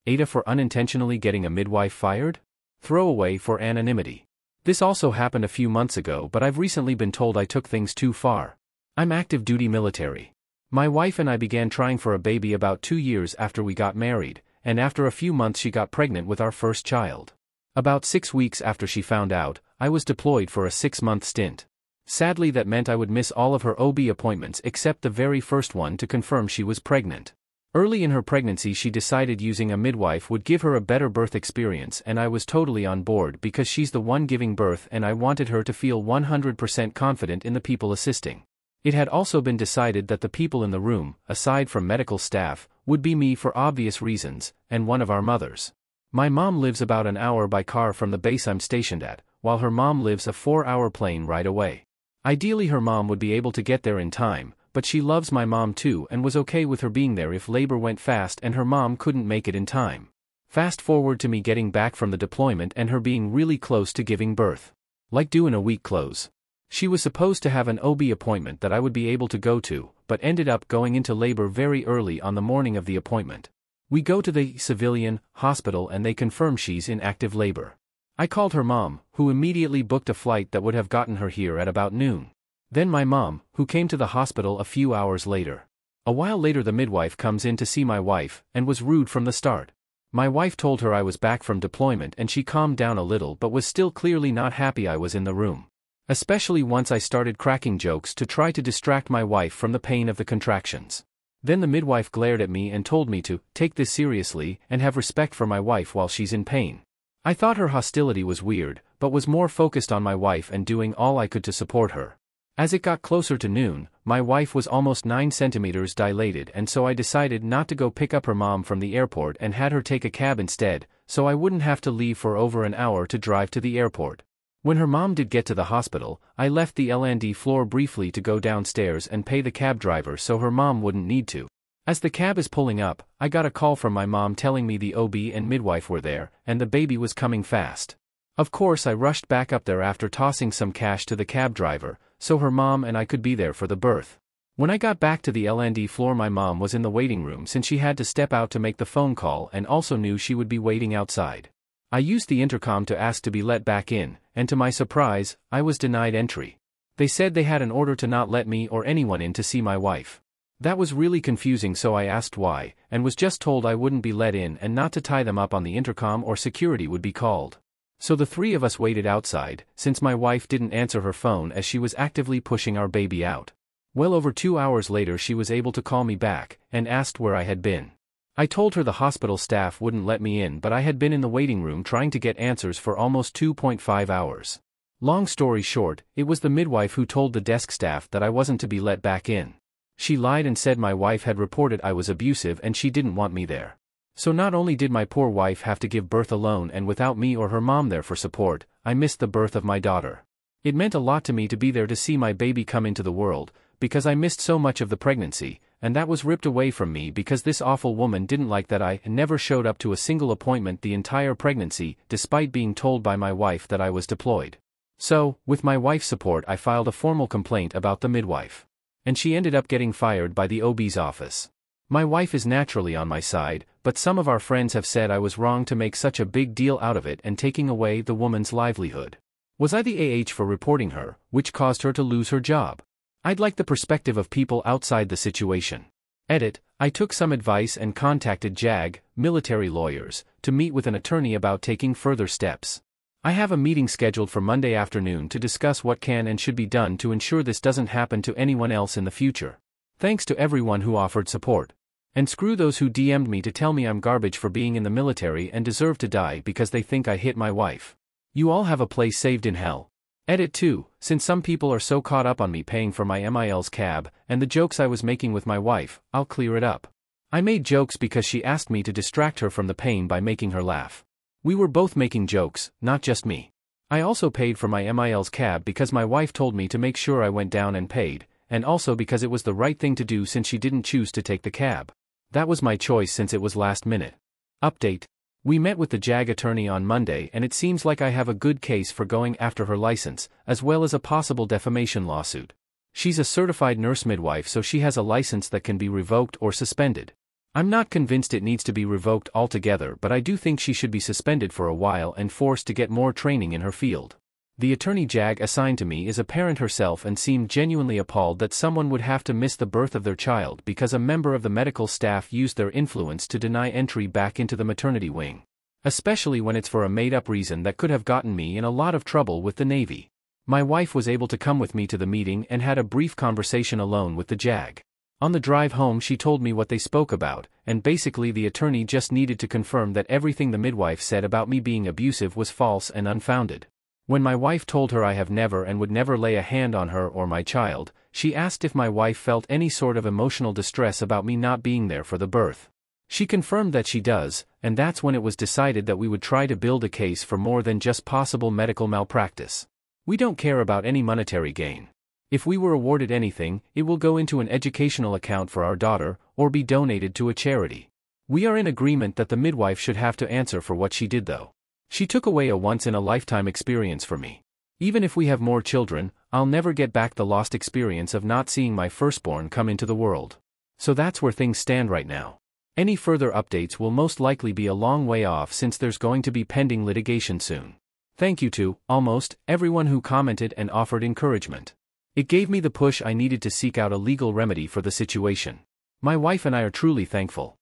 AITA for unintentionally getting a midwife fired? Throwaway for anonymity. This also happened a few months ago, but I've recently been told I took things too far. I'm active duty military. My wife and I began trying for a baby about 2 years after we got married, and after a few months she got pregnant with our first child. About 6 weeks after she found out, I was deployed for a 6-month stint. Sadly, that meant I would miss all of her OB appointments except the very first one to confirm she was pregnant. Early in her pregnancy she decided using a midwife would give her a better birth experience, and I was totally on board because she's the one giving birth and I wanted her to feel 100% confident in the people assisting. It had also been decided that the people in the room, aside from medical staff, would be me for obvious reasons, and one of our mothers. My mom lives about an hour by car from the base I'm stationed at, while her mom lives a 4-hour plane ride away. Ideally her mom would be able to get there in time, but she loves my mom too and was okay with her being there if labor went fast and her mom couldn't make it in time. Fast forward to me getting back from the deployment and her being really close to giving birth. Like due in a week close. She was supposed to have an OB appointment that I would be able to go to, but ended up going into labor very early on the morning of the appointment. We go to the civilian hospital and they confirm she's in active labor. I called her mom, who immediately booked a flight that would have gotten her here at about noon. Then my mom, who came to the hospital a few hours later. A while later the midwife comes in to see my wife, and was rude from the start. My wife told her I was back from deployment and she calmed down a little but was still clearly not happy I was in the room. Especially once I started cracking jokes to try to distract my wife from the pain of the contractions. Then the midwife glared at me and told me to take this seriously and have respect for my wife while she's in pain. I thought her hostility was weird, but was more focused on my wife and doing all I could to support her. As it got closer to noon, my wife was almost 9 centimeters dilated, and so I decided not to go pick up her mom from the airport and had her take a cab instead, so I wouldn't have to leave for over an hour to drive to the airport. When her mom did get to the hospital, I left the L&D floor briefly to go downstairs and pay the cab driver so her mom wouldn't need to. As the cab is pulling up, I got a call from my mom telling me the OB and midwife were there, and the baby was coming fast. Of course I rushed back up there after tossing some cash to the cab driver, so her mom and I could be there for the birth. When I got back to the L&D floor my mom was in the waiting room since she had to step out to make the phone call and also knew she would be waiting outside. I used the intercom to ask to be let back in, and to my surprise, I was denied entry. They said they had an order to not let me or anyone in to see my wife. That was really confusing, so I asked why, and was just told I wouldn't be let in and not to tie them up on the intercom or security would be called. So the 3 of us waited outside, since my wife didn't answer her phone as she was actively pushing our baby out. Well over 2 hours later she was able to call me back, and asked where I had been. I told her the hospital staff wouldn't let me in, but I had been in the waiting room trying to get answers for almost 2.5 hours. Long story short, it was the midwife who told the desk staff that I wasn't to be let back in. She lied and said my wife had reported I was abusive and she didn't want me there. So not only did my poor wife have to give birth alone and without me or her mom there for support, I missed the birth of my daughter. It meant a lot to me to be there to see my baby come into the world, because I missed so much of the pregnancy, and that was ripped away from me because this awful woman didn't like that I never showed up to a single appointment the entire pregnancy, despite being told by my wife that I was deployed. So, with my wife's support I filed a formal complaint about the midwife. And she ended up getting fired by the OB's office. My wife is naturally on my side, but some of our friends have said I was wrong to make such a big deal out of it and taking away the woman's livelihood. Was I the AH for reporting her, which caused her to lose her job? I'd like the perspective of people outside the situation. Edit, I took some advice and contacted JAG, military lawyers, to meet with an attorney about taking further steps. I have a meeting scheduled for Monday afternoon to discuss what can and should be done to ensure this doesn't happen to anyone else in the future. Thanks to everyone who offered support. And screw those who DM'd me to tell me I'm garbage for being in the military and deserve to die because they think I hit my wife. You all have a place saved in hell. Edit 2, since some people are so caught up on me paying for my MIL's cab, and the jokes I was making with my wife, I'll clear it up. I made jokes because she asked me to distract her from the pain by making her laugh. We were both making jokes, not just me. I also paid for my MIL's cab because my wife told me to make sure I went down and paid, and also because it was the right thing to do since she didn't choose to take the cab. That was my choice since it was last minute. Update. We met with the JAG attorney on Monday and it seems like I have a good case for going after her license, as well as a possible defamation lawsuit. She's a certified nurse midwife, so she has a license that can be revoked or suspended. I'm not convinced it needs to be revoked altogether, but I do think she should be suspended for a while and forced to get more training in her field. The attorney JAG assigned to me is a parent herself and seemed genuinely appalled that someone would have to miss the birth of their child because a member of the medical staff used their influence to deny entry back into the maternity wing. Especially when it's for a made-up reason that could have gotten me in a lot of trouble with the Navy. My wife was able to come with me to the meeting and had a brief conversation alone with the JAG. On the drive home she told me what they spoke about, and basically the attorney just needed to confirm that everything the midwife said about me being abusive was false and unfounded. When my wife told her I have never and would never lay a hand on her or my child, she asked if my wife felt any sort of emotional distress about me not being there for the birth. She confirmed that she does, and that's when it was decided that we would try to build a case for more than just possible medical malpractice. We don't care about any monetary gain. If we were awarded anything, it will go into an educational account for our daughter, or be donated to a charity. We are in agreement that the midwife should have to answer for what she did though. She took away a once-in-a-lifetime experience for me. Even if we have more children, I'll never get back the lost experience of not seeing my firstborn come into the world. So that's where things stand right now. Any further updates will most likely be a long way off since there's going to be pending litigation soon. Thank you to, almost, everyone who commented and offered encouragement. It gave me the push I needed to seek out a legal remedy for the situation. My wife and I are truly thankful.